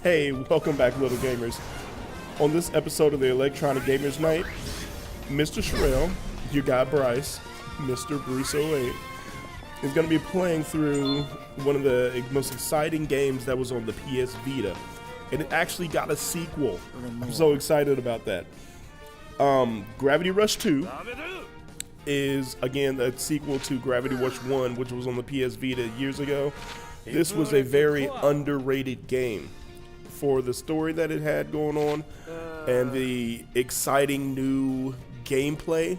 Hey, welcome back, little gamers. On this episode of the Electronic Gamers Night, Mr. Sherrill, your guy Bryce, Mr. Bruce 08, is going to be playing through one of the most exciting games that was on the PS Vita. And it actually got a sequel. I'm so excited about that. Gravity Rush 2 is, again, a sequel to Gravity Rush 1, which was on the PS Vita years ago. This was a very underrated game for the story that it had going on and the exciting new gameplay.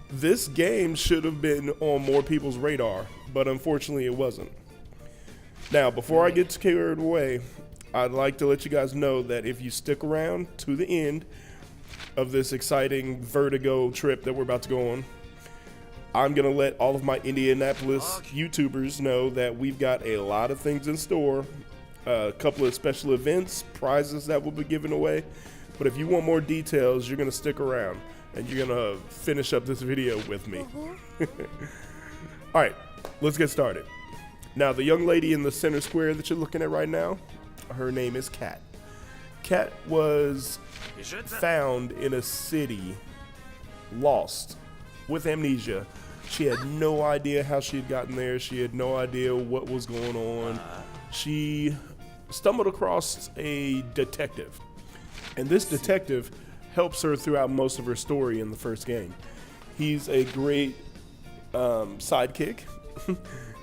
This game should have been on more people's radar, but unfortunately it wasn't. Now, before I get carried away, I'd like to let you guys know that if you stick around to the end of this exciting Vertigo trip that we're about to go on, I'm going to let all of my Indianapolis YouTubers know that we've got a lot of things in store, a couple of special events, prizes that we'll be giving away. But if you want more details, you're going to stick around and you're going to finish up this video with me. All right, let's get started. Now, the young lady in the center square that you're looking at right now, her name is Kat. Kat was found in a city, lost, with amnesia. She had no idea how she had gotten there. She had no idea what was going on. She stumbled across a detective, and this detective helps her throughout most of her story in the first game. He's a great sidekick,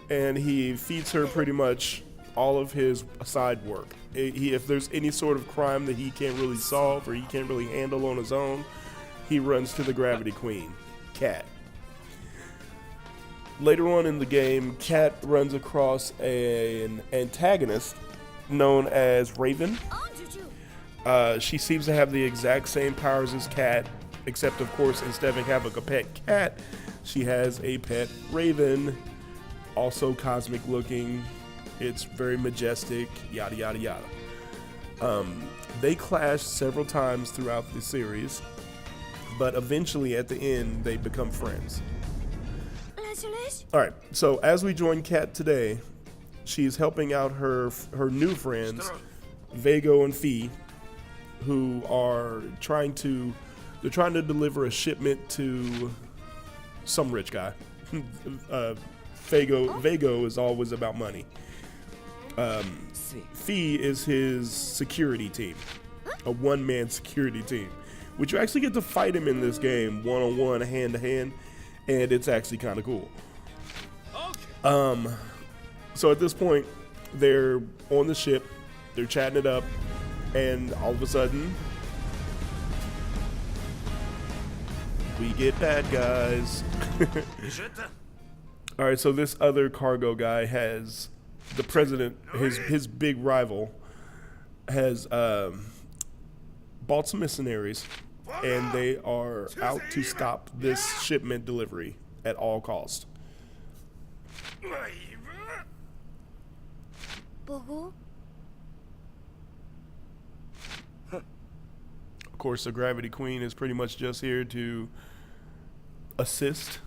and he feeds her pretty much all of his side work. If there's any sort of crime that he can't really solve or he can't really handle on his own, he runs to the Gravity Queen, Kat. Later on in the game, Kat runs across an antagonist known as Raven. She seems to have the exact same powers as Kat, except of course instead of having a pet cat, she has a pet raven, also cosmic looking. It's very majestic, yada yada yada. They clash several times throughout the series, but eventually at the end they become friends. Alright, so as we join Kat today, she's helping out her new friends, Vago and Fee, who are trying to deliver a shipment to some rich guy. Vago is always about money. Fee is his security team, a one-man security team, which you actually get to fight him in this game, one-on-one, hand-to-hand, and it's actually kind of cool. So at this point, they're on the ship, they're chatting it up, and all of a sudden, we get bad guys. Alright, so this other cargo guy has the president, his big rival, has bought some mercenaries, and they are out to stop this shipment delivery at all cost. Of course, the Gravity Queen is pretty much just here to assist.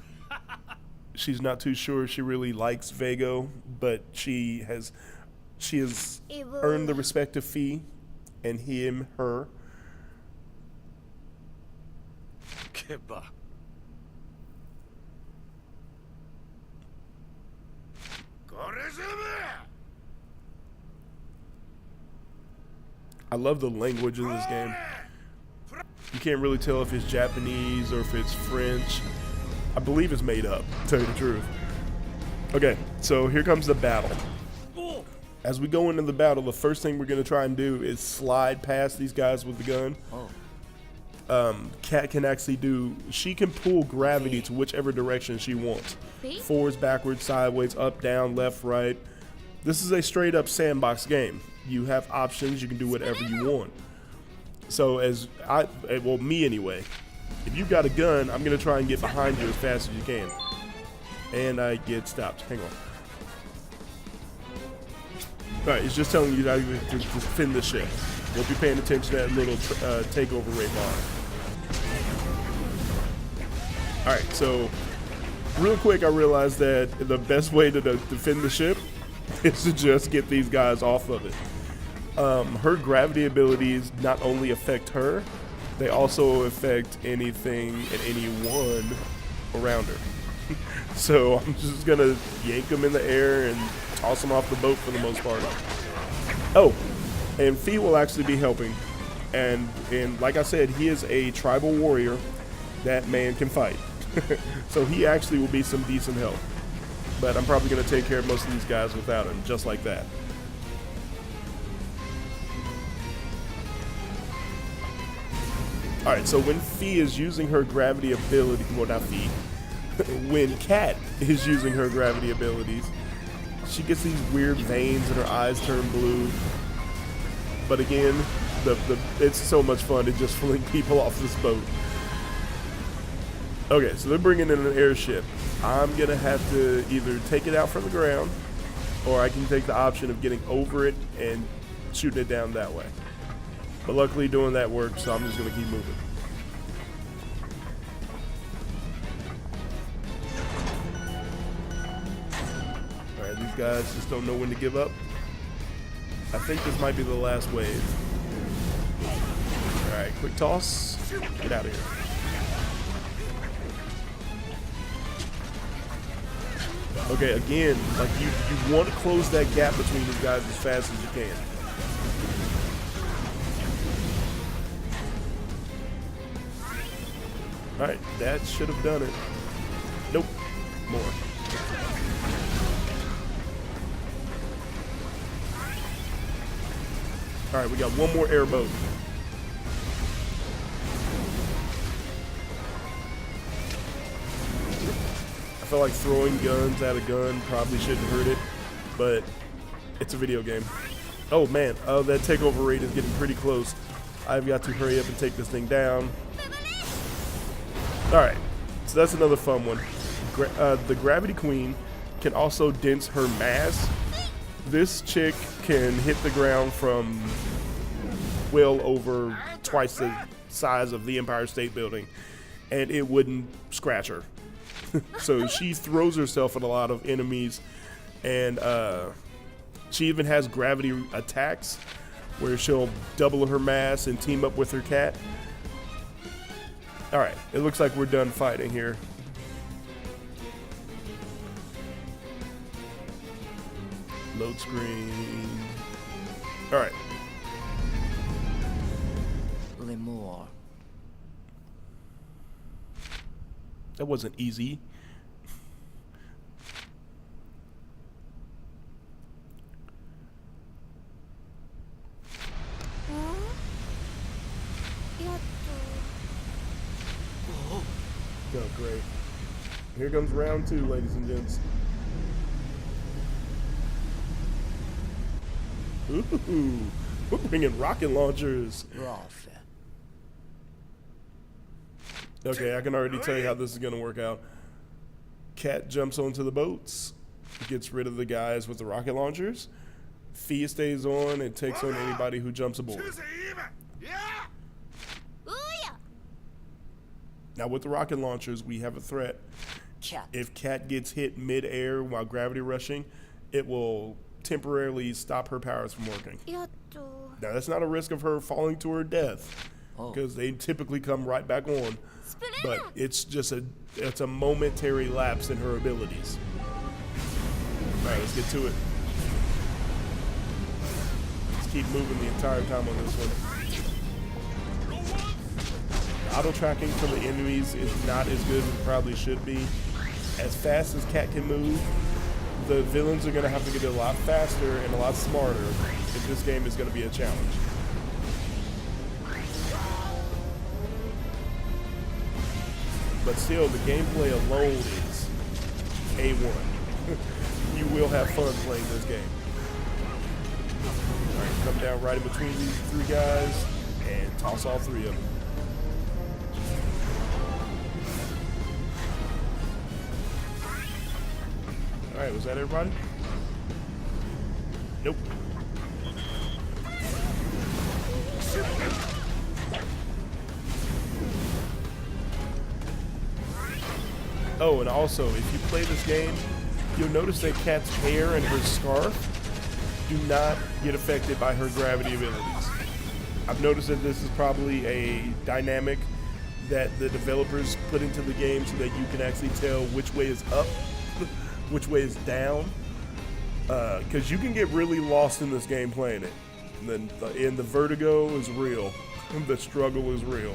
She's not too sure she really likes Vago, but she has earned the respect of Fee and him, her. I love the language in this game. You can't really tell if it's Japanese or if it's French. I believe it's made up, to tell you the truth. Okay, so here comes the battle. As we go into the battle, the first thing we're going to try and do is slide past these guys with the gun. Kat can actually she can pull gravity to whichever direction she wants. Forwards, backwards, sideways, up, down, left, right. This is a straight up sandbox game. You have options, you can do whatever you want. So me anyway, if you've got a gun, I'm gonna try and get behind you as fast as you can. And I get stopped, hang on. Alright, it's just telling you that you to defend the ship. Won't be paying attention to that little takeover rate bar. Alright, so real quick I realized that the best way to defend the ship is to just get these guys off of it. Her gravity abilities not only affect her, they also affect anything and anyone around her. So I'm just gonna yank him in the air and toss him off the boat for the most part. Oh, and Fee will actually be helping. And like I said, he is a tribal warrior. That man can fight. So he actually will be some decent help. But I'm probably gonna take care of most of these guys without him, just like that. Alright, so when Fee is using her gravity ability, well not Fee, when Cat is using her gravity abilities, she gets these weird veins and her eyes turn blue. But again, it's so much fun to just fling people off this boat. Okay, so they're bringing in an airship. I'm gonna have to either take it out from the ground, or I can take the option of getting over it and shooting it down that way. But luckily doing that works, so I'm just gonna keep moving. Alright, these guys just don't know when to give up. I think this might be the last wave. Alright, quick toss. Get out of here. Okay, again, like you want to close that gap between these guys as fast as you can. Alright, that should have done it. Nope. More. Alright, we got one more airboat. I feel like throwing guns at a gun probably shouldn't hurt it, but it's a video game. Oh man, that takeover rate is getting pretty close. I've got to hurry up and take this thing down. Alright, so that's another fun one. The Gravity Queen can also dents her mass. This chick can hit the ground from well over twice the size of the Empire State Building, and it wouldn't scratch her. So she throws herself at a lot of enemies, and she even has gravity attacks where she'll double her mass and team up with her cat. Alright, it looks like we're done fighting here. Load screen. Alright. Lemur. That wasn't easy. Oh, great. Here comes round 2, ladies and gents. Ooh, we're bringing rocket launchers. Barf. Okay, I can already tell you how this is going to work out. Cat jumps onto the boats, gets rid of the guys with the rocket launchers. Fee stays on and takes on anybody who jumps aboard. Now with the rocket launchers, we have a threat. Cat. If Cat gets hit mid-air while gravity rushing, it will temporarily stop her powers from working. Now that's not a risk of her falling to her death, because they typically come right back on. But it's just a momentary lapse in her abilities. All right, let's get to it. Let's keep moving the entire time on this one. Auto tracking from the enemies is not as good as it probably should be. As fast as Cat can move, the villains are going to have to get a lot faster and a lot smarter if this game is going to be a challenge. But still, the gameplay alone is A1. You will have fun playing this game. Alright, come down right in between these 3 guys and toss all 3 of them. Alright, was that everybody? Nope. Oh, and also, if you play this game, you'll notice that Cat's hair and her scarf do not get affected by her gravity abilities. I've noticed that this is probably a dynamic that the developers put into the game so that you can actually tell which way is up, which way is down. Because you can get really lost in this game playing it. And the vertigo is real. The struggle is real.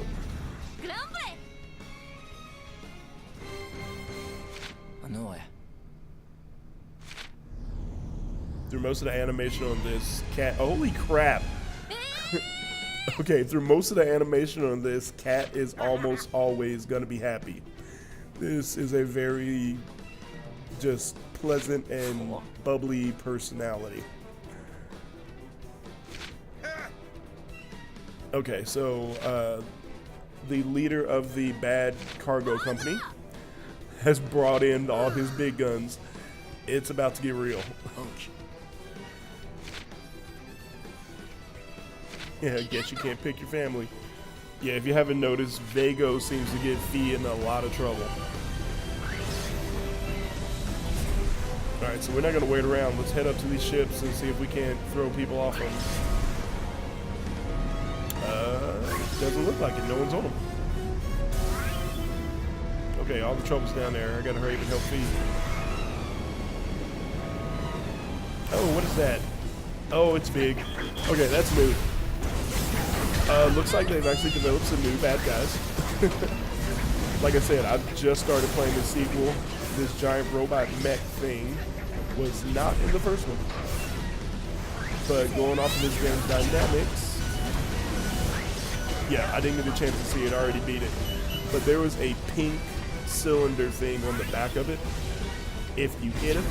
Annoy. Through most of the animation on this, Cat. Holy crap! Okay, through most of the animation on this, Cat is almost always gonna be happy. This is a very just pleasant and bubbly personality. Okay, so the leader of the bad cargo company has brought in all his big guns. It's about to get real. Okay. Yeah, I guess you can't pick your family. Yeah, if you haven't noticed, Vago seems to get Fee in a lot of trouble. Alright, so we're not going to wait around. Let's head up to these ships and see if we can't throw people off them. Doesn't look like it. No one's on them. Okay, all the trouble's down there. I gotta hurry up and help Fee. Oh, what is that? Oh, it's big. Okay, that's new. Looks like they've actually developed some new bad guys. Like I said, I've just started playing the sequel. This giant robot mech thing was not in the first one. But going off of this game's dynamics, yeah, I didn't get a chance to see it. I already beat it. But there was a pink cylinder thing on the back of it. If you hit it,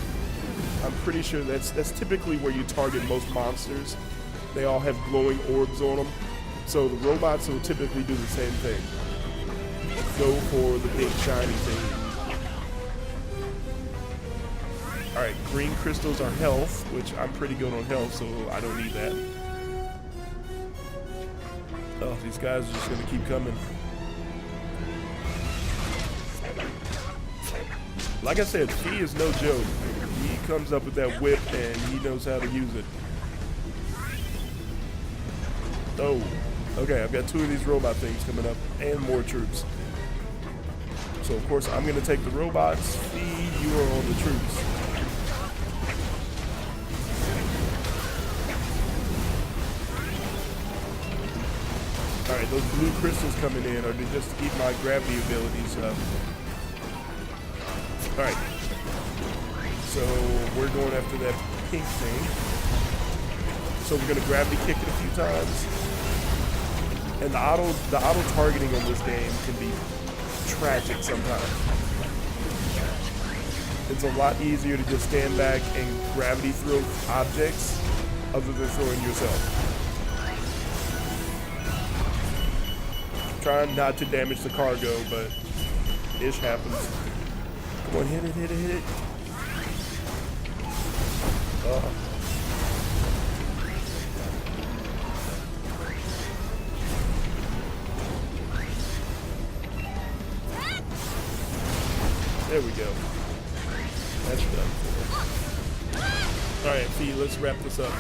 I'm pretty sure that's typically where you target most monsters. They all have glowing orbs on them. So the robots will typically do the same thing. Go for the big shiny thing. Alright, green crystals are health, which I'm pretty good on health, so I don't need that. Oh, these guys are just gonna keep coming. Like I said, Fee is no joke. He comes up with that whip and he knows how to use it. Oh, okay, I've got 2 of these robot things coming up and more troops. So of course I'm gonna take the robots. Fee, you are on the troops. Alright, those blue crystals coming in are just to keep my gravity abilities up. Alright. So we're going after that pink thing. So we're gonna gravity kick it a few times. And the auto targeting on this game can be tragic sometimes. It's a lot easier to just stand back and gravity throw objects other than throwing yourself. Trying not to damage the cargo, but ish happens. Come on, hit it, hit it, hit it. There we go. That's done for. Alright, Fee, let's wrap this up.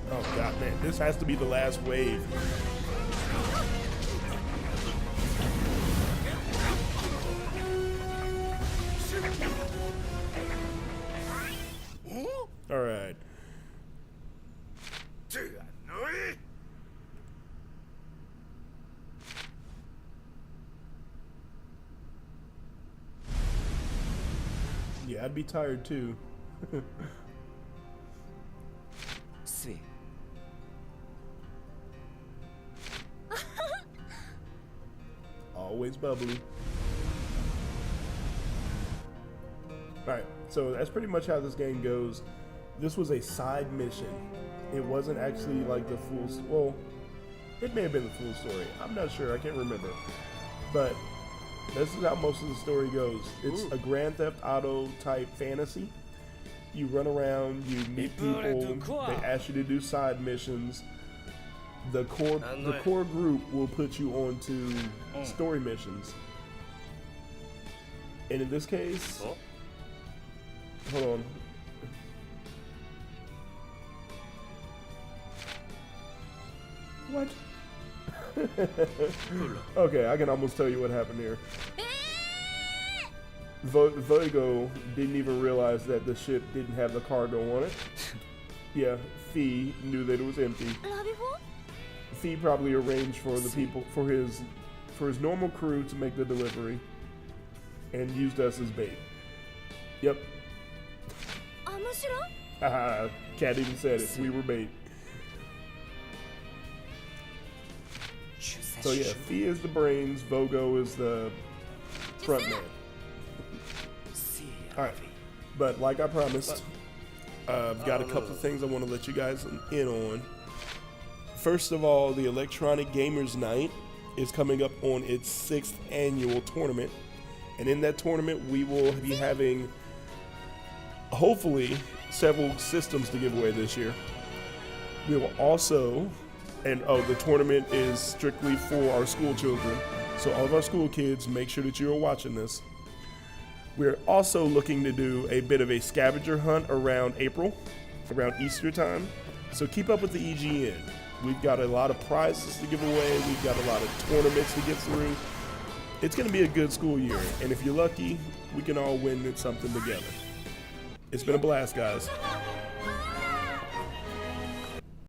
Oh god, man, this has to be the last wave. All right. Yeah, I'd be tired too. Sweet. Always bubbly. Alright, so that's pretty much how this game goes. This was a side mission. It wasn't actually like the full, well, it may have been the full story. I'm not sure, I can't remember. But this is how most of the story goes. It's a Grand Theft Auto type fantasy. You run around, you meet people, they ask you to do side missions. The core group will put you onto story missions. And in this case, hold on. What? Okay, I can almost tell you what happened here. Vogo didn't even realize that the ship didn't have the cargo on it. Yeah, Fee knew that it was empty. Fee probably arranged for the people for his normal crew to make the delivery, and used us as bait. Yep. Haha, Cat even said it. We were bait. So yeah, Fee is the brains, Vogo is the front man. Alright, but like I promised, I've got a couple of things I want to let you guys in on. First of all, the Electronic Gamers Night is coming up on its 6th annual tournament. And in that tournament, we will be having, hopefully, several systems to give away this year. We will also, the tournament is strictly for our school children. So all of our school kids, make sure that you are watching this. We're also looking to do a bit of a scavenger hunt around April, around Easter time. So keep up with the EGN. We've got a lot of prizes to give away. We've got a lot of tournaments to get through. It's going to be a good school year. And if you're lucky, we can all win at something together. It's been a blast, guys.